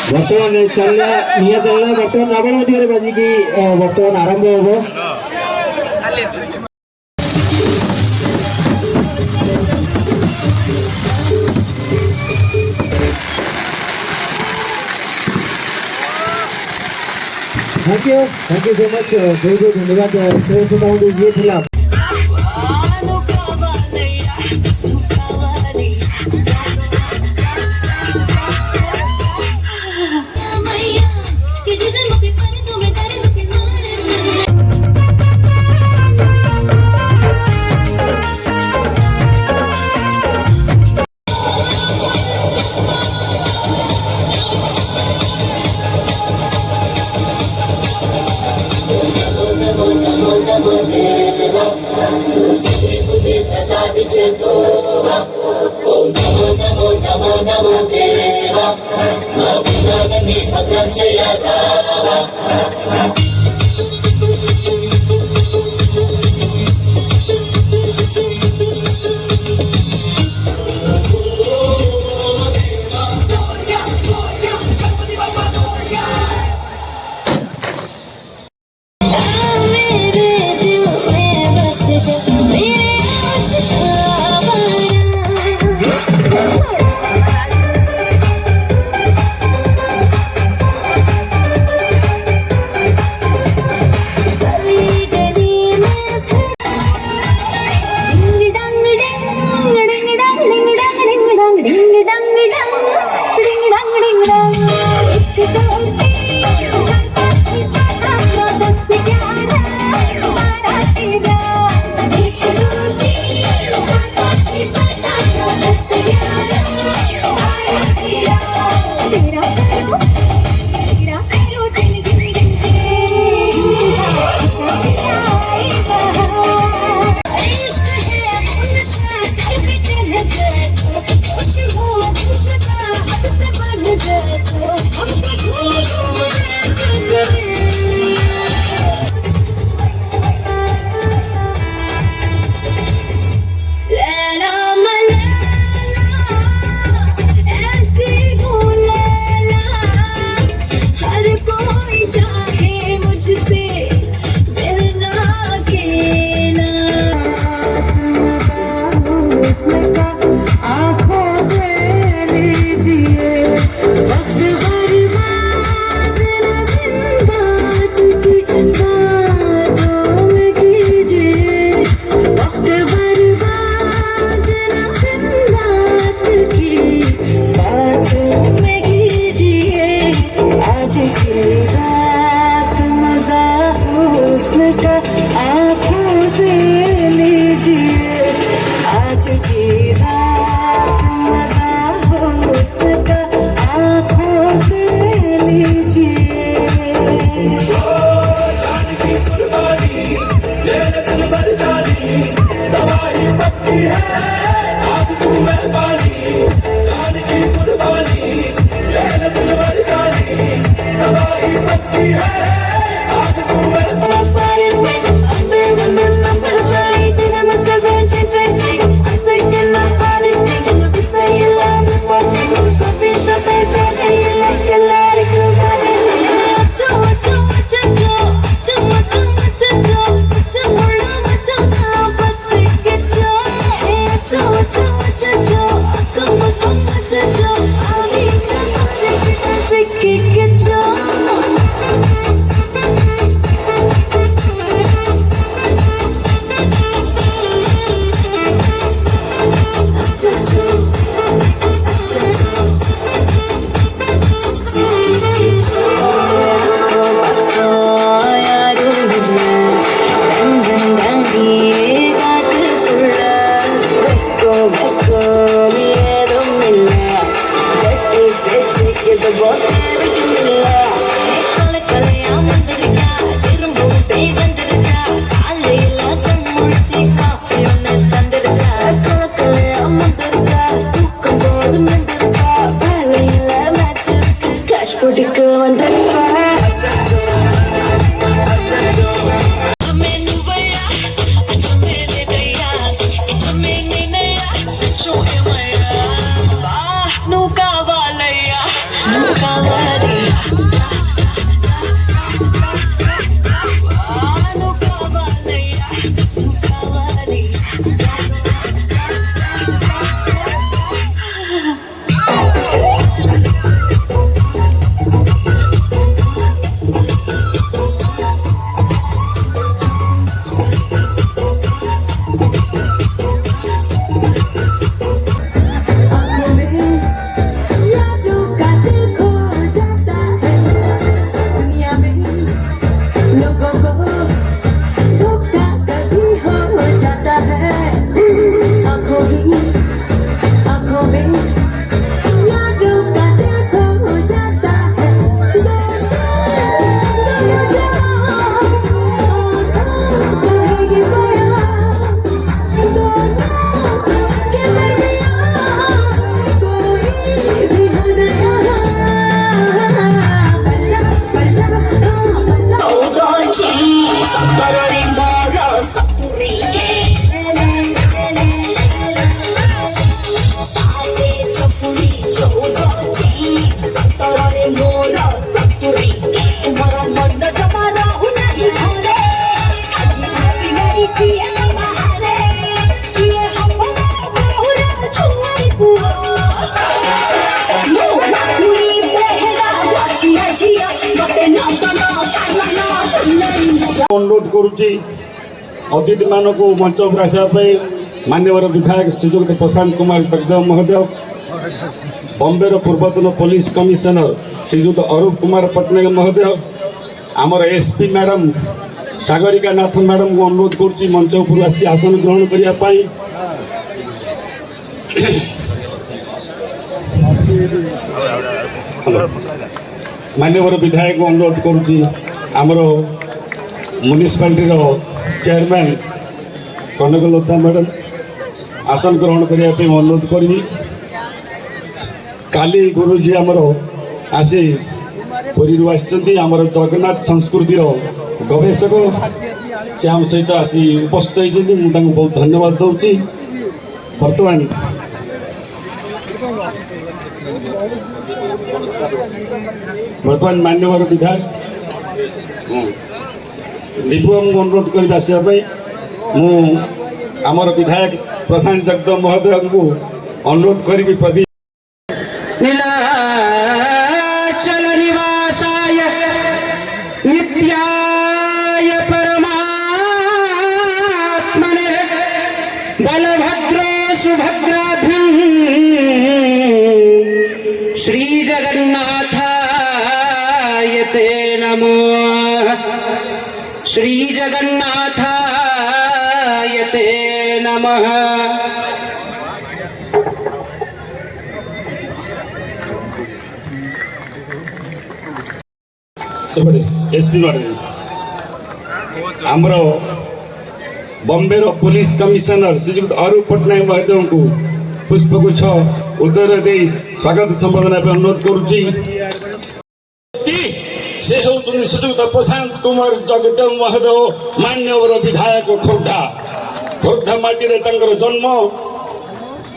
ବର୍ତ୍ତମାନ ଚାଲିଲା ନିଆଁ ଚାଲିଲା ବର୍ତ୍ତମାନ ନବନଦୀରେ ବାଜିକି ବର୍ତ୍ତମାନ ଆରମ୍ଭ ହବ। थैंक यू सो मच बहुत बहुत धन्यवाद से ये ଥିଲା the boy अनुरोध करुच्ची अतिथि मानक मंच पर आसापी मान्यवर विधायक श्रीजुक्त प्रशांत कुमार जगदेव महोदय, बॉम्बे पूर्वतन पुलिस कमिशनर श्रीजुक्त अरूप कुमार पट्टनायक महोदय, आमर एसपी मैडम सागरिका नाथ मैडम को अनुरोध करुच्ची मंच पर आसी आसन ग्रहण करने। मान्यवर विधायक को अनुरोध करुच्ची आमर म्युनिसिपालिटी चेयरमैन कनकलता मैडम आसन ग्रहण करने अनुरोध करी। काली गुरुजी आमर आसी पुरी आमर जगन्नाथ संस्कृतिर गवेषक से आम सहित आसी उपस्थित होती मुझे बहुत धन्यवाद दूसरी। बर्तमान बर्तमान मान्यवर विधायक दीपम को अनुरोध कर आसवाई आमर विधायक प्रशांत जगदेव महोदय को अनुरोध करी। प्रदीप नीलाचल निवासाय नित्याय परमात्मने बलभद्र सुभद्राभ्यां श्री जगन्नाथाय ते नमः। श्री जगन्नाथाय ते नमः। एसपी आमर बॉम्बे पुलिस कमिशनर श्रीजुक्त अरूप पट्टनायक महोदय को पुष्पगुच्छ उत्तर दे स्वागत संबोधना अनुरोध करुच्ची। से श्रीजुक्त प्रशांत कुमार जगदेव महोदय मान्यवर विधायक खोर्धा माटी जन्म,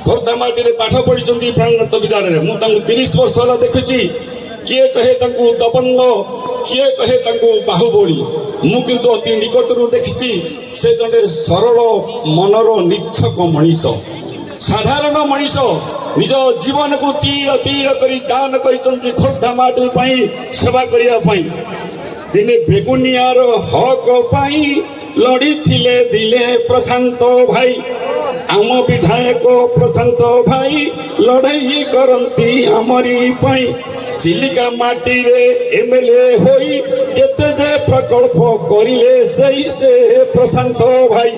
खोर्धा माटी पाठ पढ़ी प्राणनाथ विद्यालय। मुझे 30 वर्ष है देखुची। किए कहे दबंग, किए कहे बाहुबली, मु किंतु अति निकटरू देखी से जड़े सरल मनर निच्छक मनीष, साधारण मनीष निज जीवन को तीर तीर कर दान कर खोर्धा माटी सेवा करने। दिने बेगुनियार हक पाई लड़ी थिले दिले प्रशांत भाई, आम विधायक प्रशांत भाई लड़ाई करती आमरी पाई। चिलिका माटी रे एमएलए होई केते जे प्रकल्प करिले सही से प्रशांत भाई।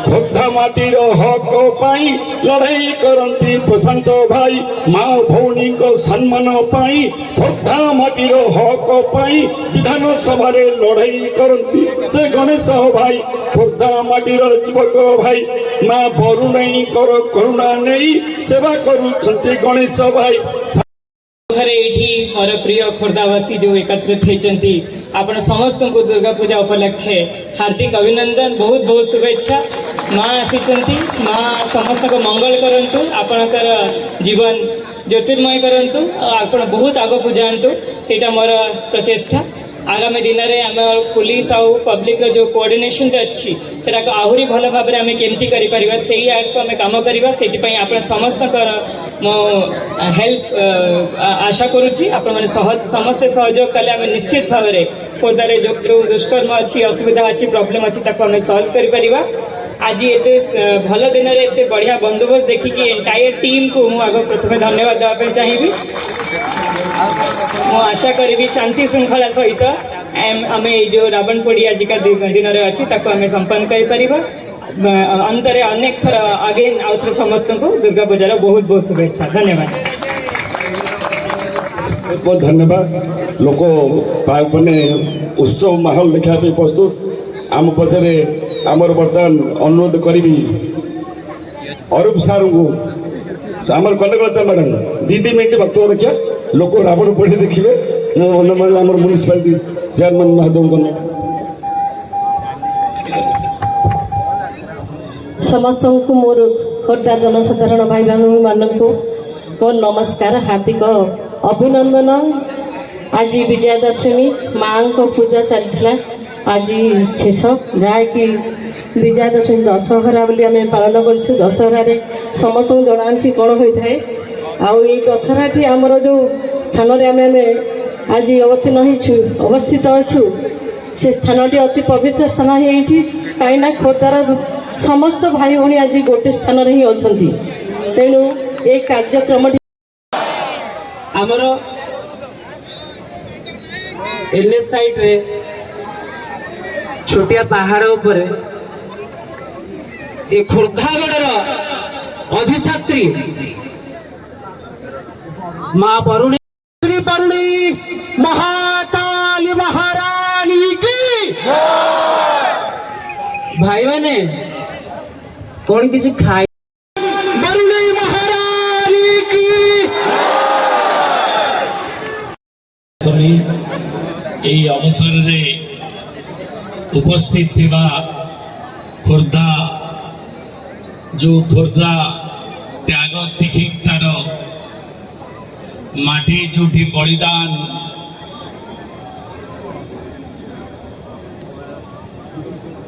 खोर्धा माटीर हक पाई लड़ाई करती प्रशांत भाई। माँ भौणी को सम्मान पाई खोर्धा माटीर हक पाई विधानसभा रे लड़ाई करती से गणेश भाई। खोर्धा माटीर युवक भाई माँ बरुणाई कर करुणा नहीं सेवा करुछंती गणेश भाई। मोर प्रिय खोर्धावासी जो एकत्रित होती आपण समस्त को दुर्गा पूजा उपलक्षे हार्दिक अभिनंदन, बहुत बहुत शुभेच्छा। माँ आसी माँ समस्त को मंगल करंतु, आपणकर जीवन ज्योतिर्मय करंतु, आपण बहुत आग को जातु, सेटा मोर प्रचेष्टा। आगामी दिन में आम पुलिस आउ पब्लिक जो कोऑर्डिनेशन अच्छी से आहरी भल भाव में केमती करें से आम कम करवा से आप समस्त मो हेल्प आशा करुच्ची। आपण मैंने समस्ते सहयोग कले आम निश्चित भाव में खोर्धार जो दुष्कर्म अच्छी असुविधा अच्छी प्रोब्लेम अच्छी आम सल्व कर। आज ये भल दिन में एत बढ़िया बंदोबस्त देखिकी एंटायर टीम को मुझे प्रथम धन्यवाद देवाई चाहिए। मु आशा करी शांति श्रृंखला सहित आम जो रावण पोड़ी आजिका दिन में अच्छी आम संपन्न कर अंतरे अनेक थर अगेन आउ थे समस्त को दुर्गा पूजार बहुत बहुत शुभेच्छा। धन्यवाद। बहुत धन्यवाद। लोक मैंने उत्सव माहौल देखा प्रस्तुत आम पचरे आमर बर्तमान अनुरोध करी अरूप सार को आमर कनकलता मैडम 2 मिनट वक्तव्य रखा। लोक रावण पढ़ी देखिए आम म्युनिसिपालिटी चेयरमैन महोदय को समस्त को मोर खोर्धा जनसाधारण भाई बहन मानक मोर नमस्कार, हार्दिक अभिनंदन। आज विजयादशमी माँ को पूजा चलता आज शेष जहाँकि विजयादशमी दशहरा बोली आम पालन करूँ। दशहर समस्त जनासी कौन होता है आउ ये दशहराटी आमर जो स्थान आम आज अवतीर्ण अवस्थित अच्छु से स्थानटी अति पवित्र स्थान होती कहीं खोर्धार समस्त भाई भाई आज गोटे स्थान ही अच्छा तेणु ये कार्यक्रम आमर एनएच साइड रे छोटिया पहाड़ ऊपर ये खोर्धागढ़ अधिष्ठात्री माँ बरुणी श्री बरुणी महाकाली महारानी की भाई मैंने कौन किसी खाई बरुणी महारानी की এই অবসরে উপস্থিত থিবা খোর্ধা जो খোর্ধা ত্যাগ তিখিতার মাটি जोठी बलिदान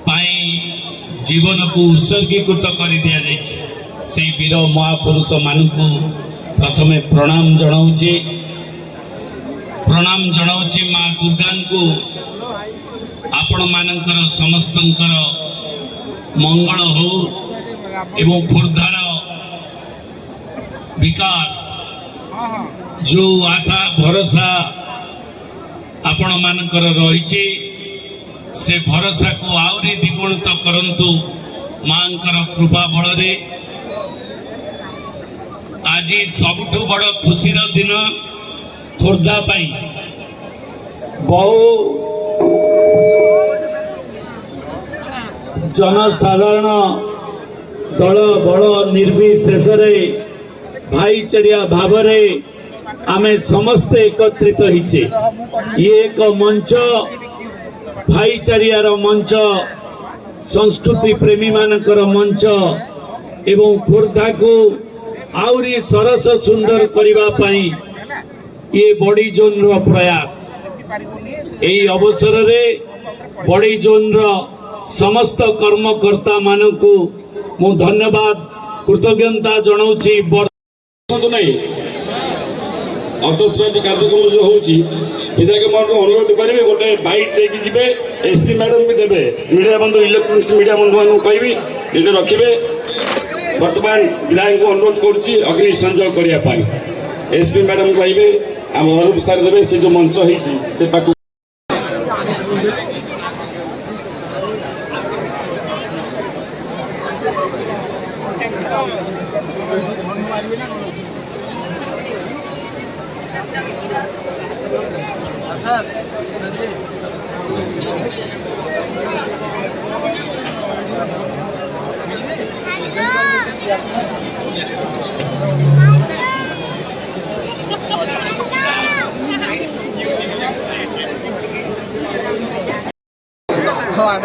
पाई जीवन को उत्सर्गीकृत कर दिया जाइए से वीर महापुरुष मान को प्रथमे प्रणाम जनाऊे प्रणाम जनाऊे माँ दुर्गा को आपण मानकर समस्तंकर मंगल हो एवं खोर्धार विकास जो आशा भरोसा आपण मानकर रही से भरोसा को आउरी द्विगुणित करंतु मांकर कृपा बल आज सबुठु बड़ खुशी दिन खोर्धा पाई बहु जनसाधारण दल बड़ निर्विशेष भाईचारिया भाव आमे समस्ते एकत्रित होइछे ये एक मंच भाईचारियार मंच संस्कृति प्रेमी मानकर मंच एवं खोर्धा को आउरी सरस सुंदर करबा पई ये बड़ी जोन रो प्रयास एई अवसर रे बड़ी जोन रो समस्त कर्मकर्ता मानकु मु धन्यवाद कृतज्ञता जनाउछि नहीं अंतस्राज कार्यक्रम जो होची विधायक मन अनुरोध करेंगे गोटे बाइक देकी जिबे एसपी मैडम भी देबे मीडिया बंधु इलेक्ट्रॉनिक्स मीडिया बंधु मान कहबी ये रखिबे वर्तमान विधायक को अनुरोध करुच्ची अग्नि संजोग करिया पाई एसपी मैडम कहबे हम अनुरूप सार देबे से जो मंच होईची से पाकु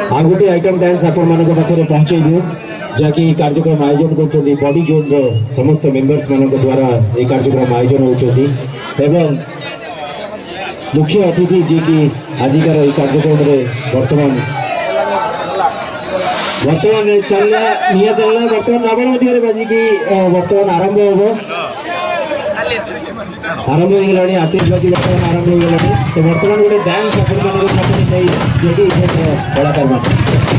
आ गोटे आइटम डांस आपण मान पाखे पहुंचे दियो जहाँकि कार्यक्रम आयोजन कर बॉडी जोन रो समस्त मेंबर्स मान द्वारा ये कार्यक्रम आयोजन होती एवं मुख्य अतिथि जी की आजिकार ये कार्यक्रम रे वर्तमान चलना निया चलना वर्तमान रावण मध्य बाजी की वर्तमान आरंभ आरंभ हो गलानी आतिशबाजी वर्तमान आरंभ हो गलानी तो वर्तमान गोटे डांस जोटी कलाकार मान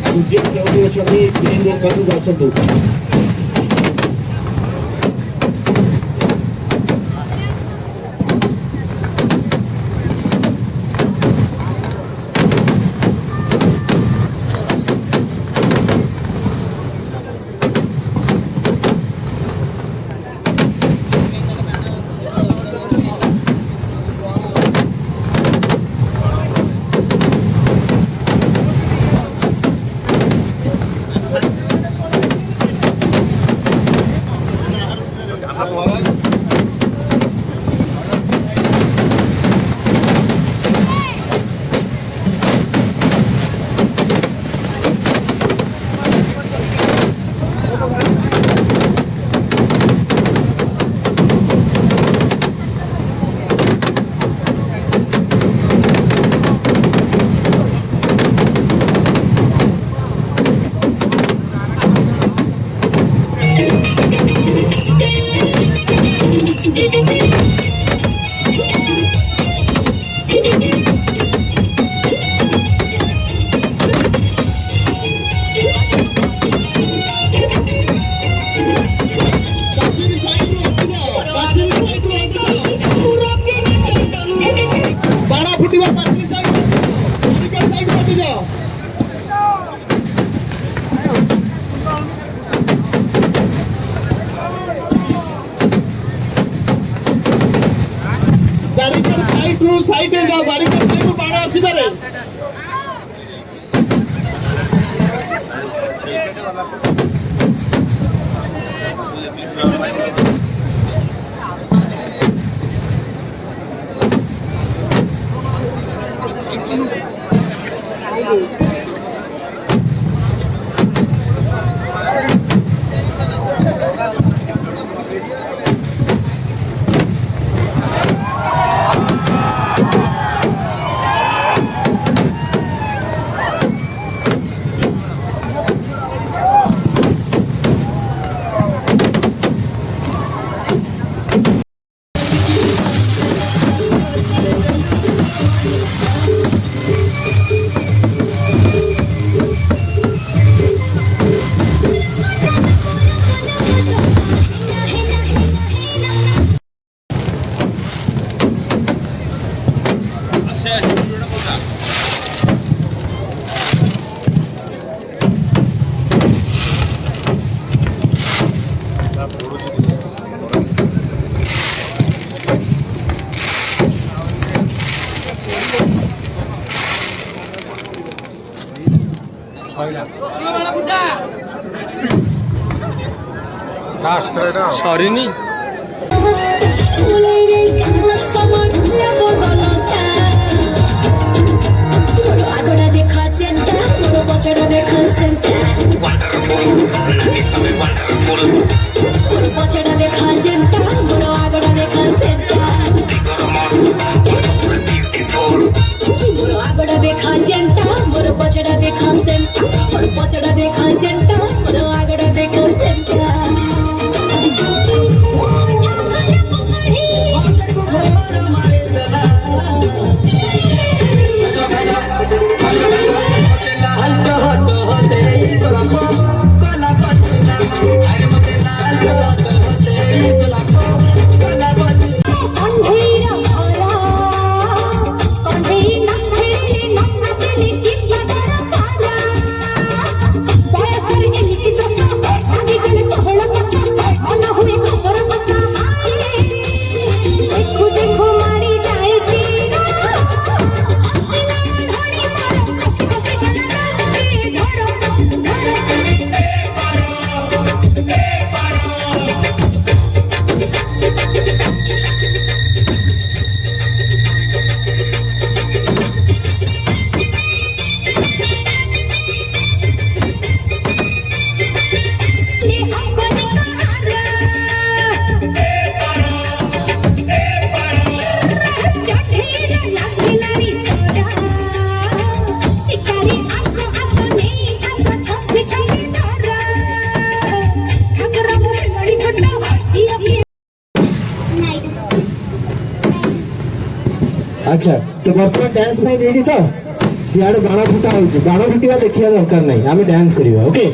सूर्य केवटी अच्छा ग्रीन रोड पाखक आसतु ସାଇଡରେ ଯାଅ ବାରିକେଡ ସାଇଡରୁ ବାଣ ଆସିପାରେ। ସରିନି अच्छा तो बर्तमान डांस में रेडी तो सियाड़े बाण फुटा होउची बाण फुटिवा देखिया दरकार नहीं आमे डांस करिवा okay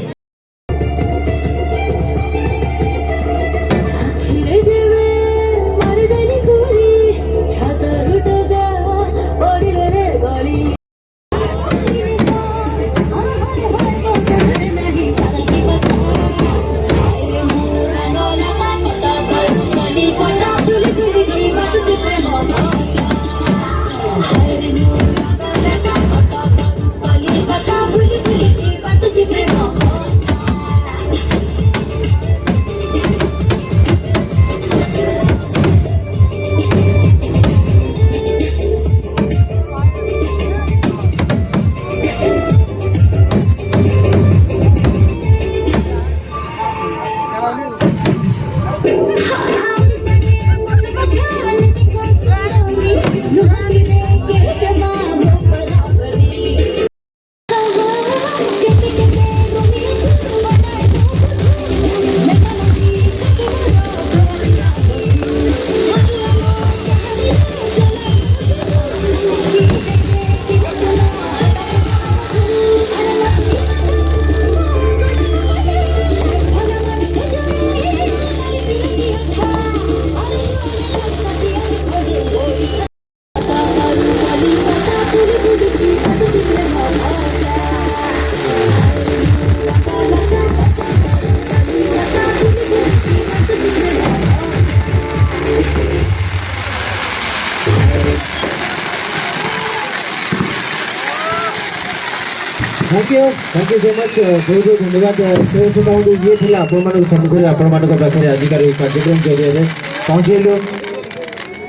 thank you so much बहुत बहुत धन्यवाद तो से ये थिला आपण सम्मुखें आपण पाखे आजिकार कार्यक्रम जरिए पहुँचेलु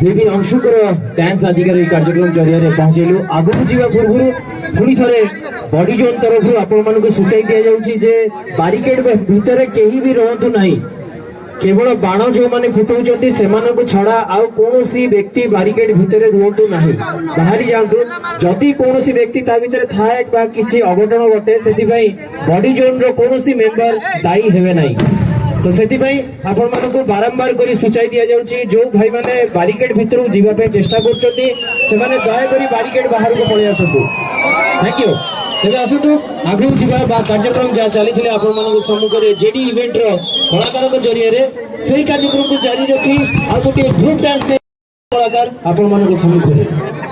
बेबी अंशुकर डांस आजिकार कार्यक्रम जरिए पहुँचेलु आगु जावा पूर्व पुणी थे बॉडी जोन तरफ आपण सूचाई दि जाऊँगी बारिकेड भितर कहीं भी रोहतु नहीं केवल बाण जो मैंने फुटाऊँ से छड़ा आउ कौन व्यक्ति बारिकेड भितर रुहतु ना बाहरी जातु जदि कौन व्यक्ति ता भितर थाए किसी अघटन घटे से बॉडी जोन रो कौन मेंबर दायी हेबे नहीं तो से आपण मानक बारंबार कर सूचाई दि जाऊँगी जो भाई मैंने बारिकेड भितर जावाई चेष्टा कर दयाकोरी बारिकेड बाहर को पलि आसतु थैंक यू तेज आसतु आगू जा कार्यक्रम जहाँ चली आपण सम्मुखें जेडी इवेंट कलाकार जरिए से कार्यक्रम को जारी रखी आ गोटे ग्रुप डांस कलाकार आपण सम्मुखें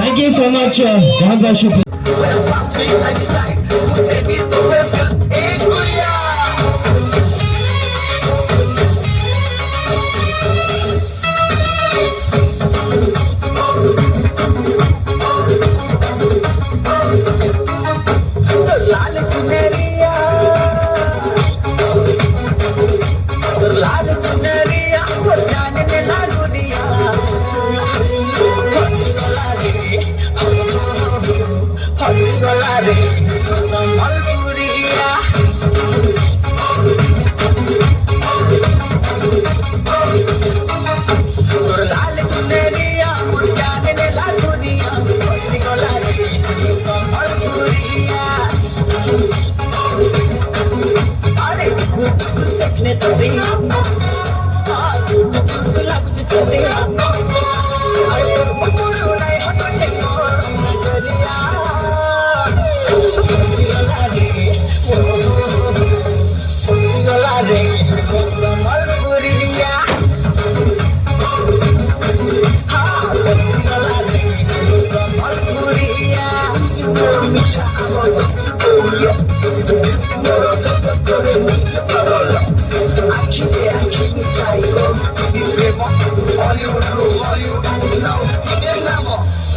Thank you so much. God bless you. Hasi golare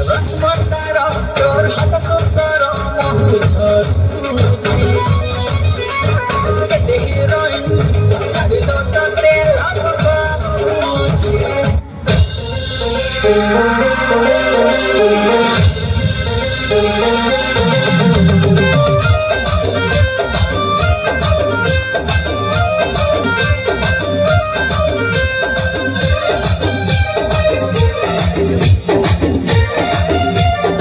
रसमतारा